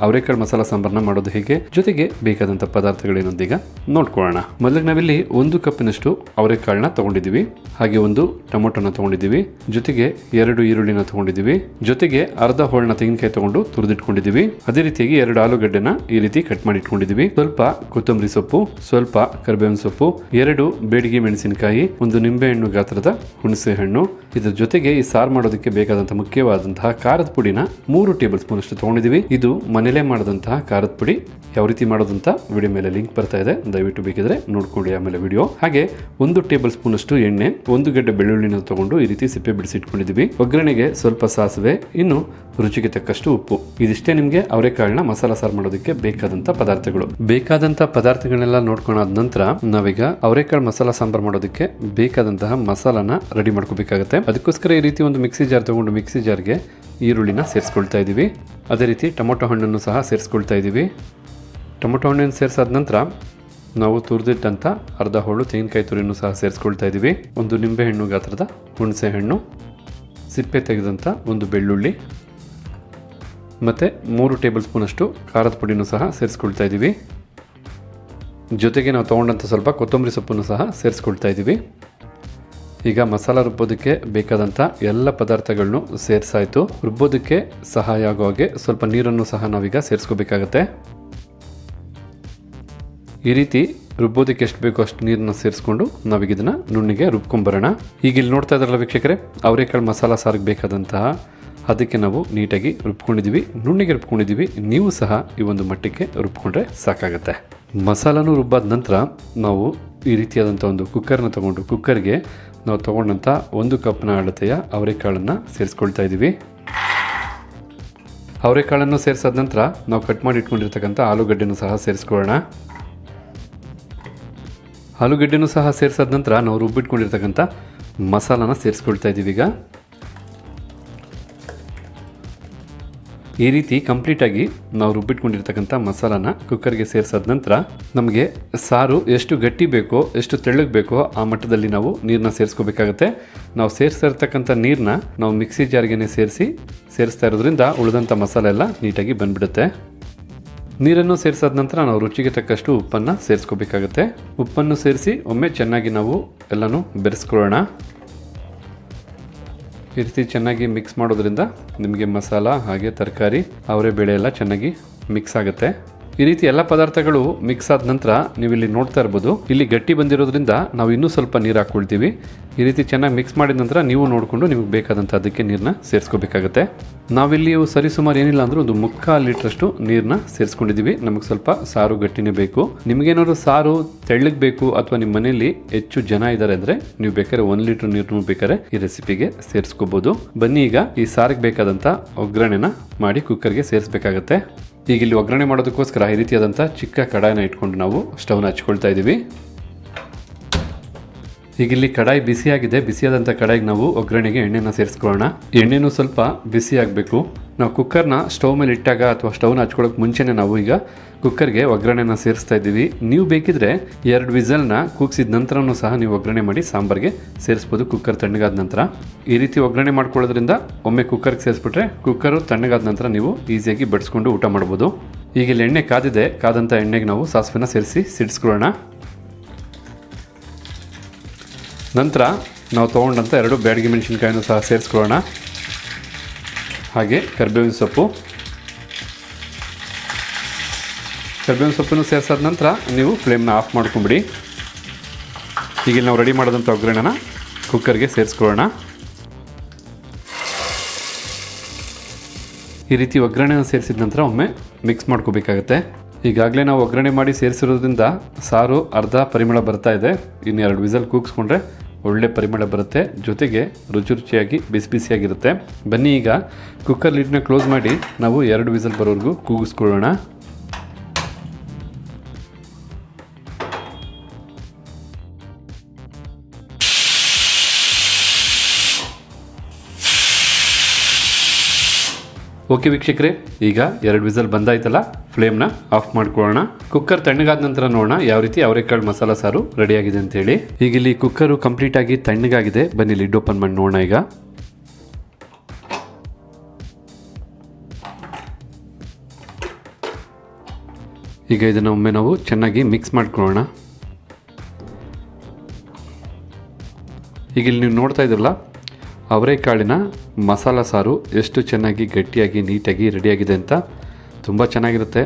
ಅವರೆಕಾಳು ಮಸಾಲ ಸಾಂಬಾರನ್ನ ಮಾಡೋದು ಹೇಗೆ, ಜೊತೆಗೆ ಬೇಕಾದಂತ ಪದಾರ್ಥಗಳೇನಂತ ಈಗ ನೋಡ್ಕೊಳ್ಳೋಣ. ಮೊದಲಿಗೆ ನಾವಿಲ್ಲಿ 1 ಕಪ್ಪಿನಷ್ಟು ಅವರೆಕಾಳನ್ನ ತಗೊಂಡಿದ್ದೀವಿ, ಹಾಗೆ 1 ಟೊಮೊಟೊನ ತಗೊಂಡಿದ್ದೀವಿ, ಜೊತೆಗೆ 2 ಈರುಳ್ಳಿನ ತಗೊಂಡಿದ್ದೀವಿ, ಜೊತೆಗೆ ಅರ್ಧ ಹೋಳನ ತೆಂಗಿನಕಾಯಿ ತಗೊಂಡು ತುರಿದಿಟ್ಕೊಂಡಿದ್ದೀವಿ. ಅದೇ ರೀತಿಯಾಗಿ 2 ಆಲೂಗಡ್ಡೆನ ಈ ರೀತಿ ಕಟ್ ಮಾಡಿ ಇಟ್ಕೊಂಡಿದ್ದೀವಿ, ಸ್ವಲ್ಪ ಕೊತ್ತಂಬರಿ ಸೊಪ್ಪು, ಸ್ವಲ್ಪ ಕರಿಬೇವಿನ ಸೊಪ್ಪು, 2 ಬೇಡಿಗೆ ಮೆಣಸಿನಕಾಯಿ, 1 ನಿಂಬೆಹಣ್ಣು ಗಾತ್ರದ ಹುಣಸೆ ಹಣ್ಣು. ಇದ್ರ ಜೊತೆಗೆ ಈ ಸಾರು ಮಾಡೋದಕ್ಕೆ ಬೇಕಾದಂತಹ ಮುಖ್ಯವಾದಂತಹ ಖಾರದ ಪುಡಿನ 3 ಟೇಬಲ್ ಸ್ಪೂನ್ ಅಷ್ಟು ತಗೊಂಡಿದ್ದೀವಿ. ಇದು ಮನೇಲೆ ಮಾಡಿದಂತಹ ಖಾರದ ಪುಡಿ. ಯಾವ ರೀತಿ ಮಾಡೋದಂತ ವಿಡಿಯೋ ಮೇಲೆ ಲಿಂಕ್ ಬರ್ತಾ ಇದೆ, ದಯವಿಟ್ಟು ಬೇಕಿದ್ರೆ ನೋಡ್ಕೊಳ್ಳಿ ಆಮೇಲೆ ವಿಡಿಯೋ. ಹಾಗೆ 1 ಟೇಬಲ್ ಸ್ಪೂನ್ ಅಷ್ಟು ಎಣ್ಣೆ, 1 ಗಡ್ಡೆ ಬೆಳ್ಳುಳ್ಳಿನ ತಗೊಂಡು ಈ ರೀತಿ ಸಿಪ್ಪೆ ಬಿಡಿಸಿಟ್ಕೊಂಡಿದ್ದೀವಿ. ಒಗ್ಗರಣೆಗೆ ಸ್ವಲ್ಪ ಸಾಸಿವೆ, ಇನ್ನು ರುಚಿಗೆ ತಕ್ಕಷ್ಟು ಉಪ್ಪು. ಇದಿಷ್ಟೇ ನಿಮಗೆ ಅವರೆಕಾಳನ್ನ ಮಸಾಲ ಸಾರು ಮಾಡೋದಕ್ಕೆ ಬೇಕಾದಂತ ಪದಾರ್ಥಗಳು. ಬೇಕಾದಂತ ಪದಾರ್ಥಗಳನ್ನೆಲ್ಲ ನೋಡ್ಕೊಂಡಾದ ನಂತರ ನಾವೀಗ ಅವರೆಕಾಳು ಮಸಾಲ ಸಾಂಬಾರ್ ಮಾಡೋದಕ್ಕೆ ಬೇಕಾದಂತಹ ಮಸಾಲಾನ ರೆಡಿ ಮಾಡ್ಕೋಬೇಕಾಗತ್ತೆ. ಅದಕ್ಕೋಸ್ಕರ ಈ ರೀತಿ ಒಂದು ಮಿಕ್ಸಿ ಜಾರ್ ತಗೊಂಡು ಮಿಕ್ಸಿ ಜಾರ್ಗೆ ಈರುಳ್ಳಿನ ಸೇರಿಸ್ಕೊಳ್ತಾ ಇದ್ದೀವಿ. ಅದೇ ರೀತಿ ಟೊಮೊಟೊ ಹಣ್ಣನ್ನು ಸಹ ಸೇರಿಸ್ಕೊಳ್ತಾ ಇದ್ದೀವಿ. ಟೊಮೊಟೊ ಹಣ್ಣನ್ನು ಸೇರಿಸಾದ ನಂತರ ನಾವು ತುರಿದಿಟ್ಟಂಥ ಅರ್ಧ ಹೋಳು ತೆಂಗಿನಕಾಯಿ ತುರಿಯನ್ನು ಸಹ ಸೇರಿಸ್ಕೊಳ್ತಾ ಇದ್ದೀವಿ. 1 ನಿಂಬೆಹಣ್ಣು ಗಾತ್ರದ ಹುಣಸೆ ಹಣ್ಣು, ಸಿಪ್ಪೆ ತೆಗೆದಂಥ 1 ಬೆಳ್ಳುಳ್ಳಿ, ಮತ್ತು 3 ಟೇಬಲ್ ಸ್ಪೂನ್ ಅಷ್ಟು ಖಾರದ ಪುಡಿನೂ ಸಹ ಸೇರಿಸ್ಕೊಳ್ತಾ ಇದ್ದೀವಿ. ಜೊತೆಗೆ ನಾವು ತೊಗೊಂಡಂಥ ಸ್ವಲ್ಪ ಕೊತ್ತಂಬರಿ ಸೊಪ್ಪನ್ನು ಸಹ ಸೇರಿಸ್ಕೊಳ್ತಾ ಇದ್ದೀವಿ. ಈಗ ಮಸಾಲ ರುಬ್ಬೋದಕ್ಕೆ ಬೇಕಾದಂಥ ಎಲ್ಲ ಪದಾರ್ಥಗಳನ್ನು ಸೇರಿಸಾಯಿತು. ರುಬ್ಬೋದಕ್ಕೆ ಸಹಾಯ ಆಗೋ ಹಾಗೆ ಸ್ವಲ್ಪ ನೀರನ್ನು ಸಹ ನಾವೀಗ ಸೇರಿಸ್ಕೋಬೇಕಾಗತ್ತೆ. ಈ ರೀತಿ ರುಬ್ಬೋದಕ್ಕೆ ಎಷ್ಟು ಬೇಕೋ ಅಷ್ಟು ನೀರನ್ನು ಸೇರಿಸ್ಕೊಂಡು ನಾವೀಗ ಇದನ್ನು ನುಣ್ಣಿಗೆ ರುಬ್ಕೊಂಬರೋಣ. ಈಗ ಇಲ್ಲಿ ನೋಡ್ತಾ ಇದ್ದಾರಲ್ಲ ವೀಕ್ಷಕರೇ, ಅವರೆಕಾಳು ಮಸಾಲ ಸಾರಿಗೆ ಬೇಕಾದಂತಹ ಅದಕ್ಕೆ ನಾವು ನೀಟಾಗಿ ರುಬ್ಕೊಂಡಿದ್ದೀವಿ, ನುಣ್ಣಿಗೆ ರುಬ್ಕೊಂಡಿದ್ದೀವಿ. ನೀವು ಸಹ ಈ ಒಂದು ಮಟ್ಟಕ್ಕೆ ರುಬ್ಕೊಂಡ್ರೆ ಸಾಕಾಗತ್ತೆ. ಮಸಾಲನೂ ರುಬ್ಬಾದ ನಂತರ ನಾವು ಈ ರೀತಿಯಾದಂಥ ಒಂದು ಕುಕ್ಕರ್ನ ತಗೊಂಡು ಕುಕ್ಕರ್ಗೆ ನಾವು ತೊಗೊಂಡಂಥ 1 ಕಪ್ನ ಅಳತೆಯ ಅವರೆಕಾಳನ್ನು ಸೇರಿಸ್ಕೊಳ್ತಾ ಇದ್ದೀವಿ. ಅವರೆಕಾಳನ್ನು ಸೇರಿಸಾದ ನಂತರ ನಾವು ಕಟ್ ಮಾಡಿ ಇಟ್ಕೊಂಡಿರ್ತಕ್ಕಂಥ ಆಲೂಗಡ್ಡೆನೂ ಸಹ ಸೇರಿಸ್ಕೊಳ್ಳೋಣ. ಆಲೂಗಡ್ಡೆನೂ ಸಹ ಸೇರಿಸಾದ ನಂತರ ನಾವು ರುಬ್ಬಿಟ್ಕೊಂಡಿರ್ತಕ್ಕಂಥ ಮಸಾಲಾನ ಸೇರಿಸ್ಕೊಳ್ತಾ ಇದ್ದೀವಿ. ಈಗ ಈ ರೀತಿ ಕಂಪ್ಲೀಟಾಗಿ ನಾವು ರುಬ್ಬಿಟ್ಕೊಂಡಿರ್ತಕ್ಕಂಥ ಮಸಾಲಾನ ಕುಕ್ಕರ್ಗೆ ಸೇರಿಸಾದ ನಂತರ ನಮಗೆ ಸಾರು ಎಷ್ಟು ಗಟ್ಟಿ ಬೇಕೋ ಎಷ್ಟು ತೆಳ್ಳಗೆ ಬೇಕೋ ಆ ಮಟ್ಟದಲ್ಲಿ ನಾವು ನೀರನ್ನ ಸೇರಿಸ್ಕೋಬೇಕಾಗತ್ತೆ. ನಾವು ಸೇರಿಸ್ತಾ ಇರ್ತಕ್ಕಂಥ ನೀರನ್ನ ನಾವು ಮಿಕ್ಸಿ ಜಾರ್ಗೆ ಸೇರಿಸ್ತಾ ಇರೋದ್ರಿಂದ ಉಳಿದಂಥ ಮಸಾಲೆ ಎಲ್ಲ ನೀಟಾಗಿ ಬಂದ್ಬಿಡುತ್ತೆ. ನೀರನ್ನು ಸೇರಿಸಾದ ನಂತರ ನಾವು ರುಚಿಗೆ ತಕ್ಕಷ್ಟು ಉಪ್ಪನ್ನು ಸೇರಿಸ್ಕೋಬೇಕಾಗತ್ತೆ. ಉಪ್ಪನ್ನು ಸೇರಿಸಿ ಒಮ್ಮೆ ಚೆನ್ನಾಗಿ ನಾವು ಎಲ್ಲನೂ ಬೆರೆಸ್ಕೊಳ್ಳೋಣ. ಈ ರೀತಿ ಚೆನ್ನಾಗಿ ಮಿಕ್ಸ್ ಮಾಡೋದ್ರಿಂದ ನಿಮಗೆ ಮಸಾಲ ಹಾಗೆ ತರಕಾರಿ ಅವರೆ ಬೇಳೆ ಎಲ್ಲ ಚೆನ್ನಾಗಿ ಮಿಕ್ಸ್ ಆಗುತ್ತೆ. ಈ ರೀತಿ ಎಲ್ಲ ಪದಾರ್ಥಗಳು ಮಿಕ್ಸ್ ಆದ ನಂತರ ನೀವು ಇಲ್ಲಿ ನೋಡ್ತಾ ಇರ್ಬೋದು, ಇಲ್ಲಿ ಗಟ್ಟಿ ಬಂದಿರೋದ್ರಿಂದ ನಾವು ಇನ್ನೂ ಸ್ವಲ್ಪ ನೀರು ಹಾಕ್ಕೊಳ್ತೀವಿ. ಈ ರೀತಿ ಚೆನ್ನಾಗಿ ಮಿಕ್ಸ್ ಮಾಡಿದ ನಂತರ ನೀವು ನೋಡಿಕೊಂಡು ನಿಮಗೆ ಬೇಕಾದಂಥ ಅದಕ್ಕೆ ನೀರನ್ನ ಸೇರಿಸ್ಕೋಬೇಕಾಗತ್ತೆ. ನಾವಿಲ್ಲಿ ಸರಿಸುಮಾರು ಏನಿಲ್ಲ ಅಂದರೂ 1/4 ಲೀಟ್ರಷ್ಟು ನೀರನ್ನ ಸೇರಿಸ್ಕೊಂಡಿದ್ದೀವಿ. ನಮಗೆ ಸ್ವಲ್ಪ ಸಾರು ಗಟ್ಟಿನೇ ಬೇಕು. ನಿಮಗೇನಾದ್ರು ಸಾರು ತೆಳ್ಳಗೆ ಬೇಕು ಅಥವಾ ನಿಮ್ಮ ಮನೆಯಲ್ಲಿ ಹೆಚ್ಚು ಜನ ಇದ್ದಾರೆ ಅಂದರೆ ನೀವು ಬೇಕಾದ್ರೆ 1 ಲೀಟ್ರ್ ನೀರನ್ನು ಬೇಕಾದ್ರೆ ಈ ರೆಸಿಪಿಗೆ ಸೇರಿಸ್ಕೋಬೋದು. ಬನ್ನಿ ಈಗ ಈ ಸಾರಿಗೆ ಬೇಕಾದಂಥ ಒಗ್ಗರಣೆನ ಮಾಡಿ ಕುಕ್ಕರ್ಗೆ ಸೇರಿಸಬೇಕಾಗತ್ತೆ. ಈಗ ಇಲ್ಲಿ ಒಗ್ಗರಣೆ ಮಾಡೋದಕ್ಕೋಸ್ಕರ ಈ ರೀತಿಯಾದಂಥ ಚಿಕ್ಕ ಕಡಾಯಿನ ಇಟ್ಕೊಂಡು ನಾವು ಸ್ಟವ್ನ ಹಚ್ಕೊಳ್ತಾ ಇದ್ದೀವಿ. ಈಗ ಇಲ್ಲಿ ಕಡಾಯಿ ಬಿಸಿಯಾಗಿದೆ. ಬಿಸಿಯಾದಂಥ ಕಡಾಯಿಗೆ ನಾವು ಒಗ್ಗರಣೆಗೆ ಎಣ್ಣೆನ ಸೇರಿಸ್ಕೊಳ್ಳೋಣ. ಎಣ್ಣೆನೂ ಸ್ವಲ್ಪ ಬಿಸಿ ಆಗಬೇಕು. ನಾವು ಕುಕ್ಕರ್ನ ಸ್ಟವ್ ಮೇಲೆ ಇಟ್ಟಾಗ ಅಥವಾ ಸ್ಟವ್ನ ಹಚ್ಕೊಳ್ಳೋಕೆ ಮುಂಚೆನೇ ನಾವು ಈಗ ಕುಕ್ಕರ್ಗೆ ಒಗ್ಗರಣೆನ ಸೇರಿಸ್ತಾ ಇದ್ದೀವಿ. ನೀವು ಬೇಕಿದ್ರೆ 2 ವಿಸಲ್ನ ಕೂಗಿಸಿದ ನಂತರನೂ ಸಹ ನೀವು ಒಗ್ಗರಣೆ ಮಾಡಿ ಸಾಂಬಾರಿಗೆ ಸೇರಿಸ್ಬೋದು ಕುಕ್ಕರ್ ತಣ್ಣಗಾದ ನಂತರ. ಈ ರೀತಿ ಒಗ್ಗರಣೆ ಮಾಡ್ಕೊಳ್ಳೋದ್ರಿಂದ ಒಮ್ಮೆ ಕುಕ್ಕರ್ಗೆ ಸೇರಿಸ್ಬಿಟ್ರೆ ಕುಕ್ಕರು ತಣ್ಣಗಾದ ನಂತರ ನೀವು ಈಸಿಯಾಗಿ ಬಡಿಸ್ಕೊಂಡು ಊಟ ಮಾಡ್ಬೋದು. ಈಗ ಇಲ್ಲಿ ಎಣ್ಣೆ ಕಾದಿದೆ. ಕಾದಂಥ ಎಣ್ಣೆಗೆ ನಾವು ಸಾಸಿವೆನ ಸೇರಿಸಿ ಸಿಡಿಸ್ಕೊಳ್ಳೋಣ. ನಂತರ ನಾವು ತೊಗೊಂಡಂಥ 2 ಬ್ಯಾಡಗಿ ಮೆಣಸಿನ್ಕಾಯನ್ನು ಸಹ ಸೇರಿಸ್ಕೊಳ್ಳೋಣ. ಹಾಗೆ ಕರಿಬೇವಿನ ಸೊಪ್ಪನ್ನು ಸೇರಿಸಾದ ನಂತರ ನೀವು ಫ್ಲೇಮ್ನ ಆಫ್ ಮಾಡ್ಕೊಂಬಿಡಿ. ಈಗ ನಾವು ರೆಡಿ ಮಾಡೋದಂಥ ಒಗ್ಗರಣೆನ ಕುಕ್ಕರ್ಗೆ ಸೇರಿಸ್ಕೊಳ್ಳೋಣ. ಈ ರೀತಿ ಒಗ್ಗರಣೆನ ಸೇರಿಸಿದ ನಂತರ ಒಮ್ಮೆ ಮಿಕ್ಸ್ ಮಾಡ್ಕೋಬೇಕಾಗತ್ತೆ. ಈಗಾಗಲೇ ನಾವು ಒಗ್ಗರಣೆ ಮಾಡಿ ಸೇರಿಸಿರೋದ್ರಿಂದ ಸಾರು ಅರ್ಧ ಪರಿಮಳ ಬರ್ತಾ ಇದೆ. ಇನ್ನು 2 ವಿಸಲ್ ಕೂಗಿಸ್ಕೊಂಡ್ರೆ ಒಳ್ಳೆ ಪರಿಮಳ ಬರುತ್ತೆ, ಜೊತೆಗೆ ರುಚಿಯಾಗಿ ಬಿಸಿಯಾಗಿರುತ್ತೆ. ಬನ್ನಿ ಈಗ ಕುಕ್ಕರ್ ಲಿಡ್ನ ಕ್ಲೋಸ್ ಮಾಡಿ ನಾವು 2 ವಿಸಲ್ ಬರೋವರೆಗೂ ಕೂಗಿಸ್ಕೊಳ್ಳೋಣ. ಓಕೆ ವೀಕ್ಷಕರೇ, ಈಗ 2 ವಿಸಲ್ ಬಂದಾಯ್ತಲ್ಲ, ಫ್ಲೇಮ್ನ ಆಫ್ ಮಾಡ್ಕೊಳ್ಳೋಣ. ಕುಕ್ಕರ್ ತಣ್ಣಗಾದ ನಂತರ ನೋಡೋಣ ಯಾವ ರೀತಿ ಅವರೆಕಾಳು ಮಸಾಲ ಸಾರು ರೆಡಿಯಾಗಿದೆ ಅಂತೇಳಿ. ಈಗ ಇಲ್ಲಿ ಕುಕ್ಕರು ಕಂಪ್ಲೀಟ್ ಆಗಿ ತಣ್ಣಗಾಗಿದೆ. ಬನ್ನಿ ಲಿಡ್ ಓಪನ್ ಮಾಡಿ ನೋಡೋಣ. ಈಗ ಈಗ ಇದನ್ನು ಒಮ್ಮೆ ನಾವು ಚೆನ್ನಾಗಿ ಮಿಕ್ಸ್ ಮಾಡ್ಕೊಳ್ಳೋಣ. ಈಗ ಇಲ್ಲಿ ನೀವು ನೋಡ್ತಾ ಇದ್ರಲ್ಲ, ಅವರೆಕಾಳಿನ ಮಸಾಲ ಸಾರು ಎಷ್ಟು ಚೆನ್ನಾಗಿ ಗಟ್ಟಿಯಾಗಿ ನೀಟಾಗಿ ರೆಡಿಯಾಗಿದೆ ಅಂತ. ತುಂಬ ಚೆನ್ನಾಗಿರುತ್ತೆ.